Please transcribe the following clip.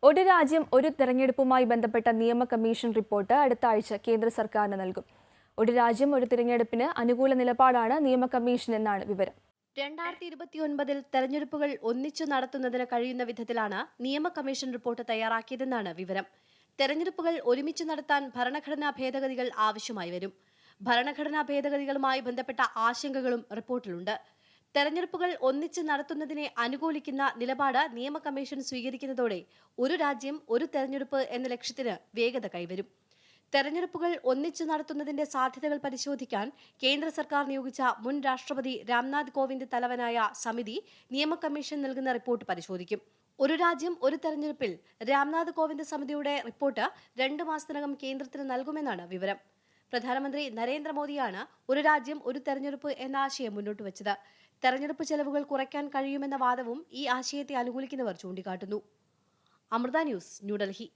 ഒരു രാജ്യം ഒരു തെരഞ്ഞെടുപ്പുമായി ബന്ധപ്പെട്ട നിയമ കമ്മീഷൻ റിപ്പോർട്ട് അടുത്ത ആഴ്ച കേന്ദ്ര സർക്കാരിന് നൽകും. ഒരു രാജ്യം ഒരു തിരഞ്ഞെടുപ്പിന് അനുകൂല നിലപാടാണ് നിയമ കമ്മീഷൻ എന്നാണ് വിവരം. 2029 തെരഞ്ഞെടുപ്പുകൾ ഒന്നിച്ചു നടത്തുന്നതിന് കഴിയുന്ന വിധത്തിലാണ് നിയമ കമ്മീഷൻ റിപ്പോർട്ട് തയ്യാറാക്കിയതെന്നാണ് വിവരം. തെരഞ്ഞെടുപ്പുകൾ ഒരുമിച്ച് നടത്താൻ ഭരണഘടനാ ഭേദഗതികൾ ആവശ്യമായി വരും. ഭരണഘടനാ ഭേദഗതികളുമായി ബന്ധപ്പെട്ട ആശങ്കകളും റിപ്പോർട്ടിലുണ്ട്. തെരഞ്ഞെടുപ്പുകൾ ഒന്നിച്ച് നടത്തുന്നതിനെ അനുകൂലിക്കുന്ന നിലപാട് നിയമ കമ്മീഷൻ സ്വീകരിക്കുന്നതോടെ ഒരു രാജ്യം ഒരു തെരഞ്ഞെടുപ്പ് എന്ന ലക്ഷ്യത്തിന് വേഗത കൈവരും. തെരഞ്ഞെടുപ്പുകൾ ഒന്നിച്ചു നടത്തുന്നതിന്റെ സാധ്യതകൾ പരിശോധിക്കാൻ കേന്ദ്ര സർക്കാർ നിയോഗിച്ച മുൻ രാഷ്ട്രപതി രാംനാഥ് കോവിന്ദ് തലവനായ സമിതി നിയമ കമ്മീഷൻ നൽകുന്ന റിപ്പോർട്ട് പരിശോധിക്കും. ഒരു രാജ്യം ഒരു തെരഞ്ഞെടുപ്പിൽ രാംനാഥ് കോവിന്ദ് സമിതിയുടെ റിപ്പോർട്ട് 2 മാസത്തിനകം കേന്ദ്രത്തിന് നൽകുമെന്നാണ് വിവരം. പ്രധാനമന്ത്രി നരേന്ദ്രമോദിയാണ് ഒരു രാജ്യം ഒരു തെരഞ്ഞെടുപ്പ് എന്ന ആശയം മുന്നോട്ട് വെച്ചത്. തെരഞ്ഞെടുപ്പ് ചെലവുകൾ കുറയ്ക്കാൻ കഴിയുമെന്ന വാദവും ഈ ആശയത്തെ അനുകൂലിക്കുന്നവർ ചൂണ്ടിക്കാട്ടുന്നു. അമൃത ന്യൂസ്, ന്യൂഡൽഹി.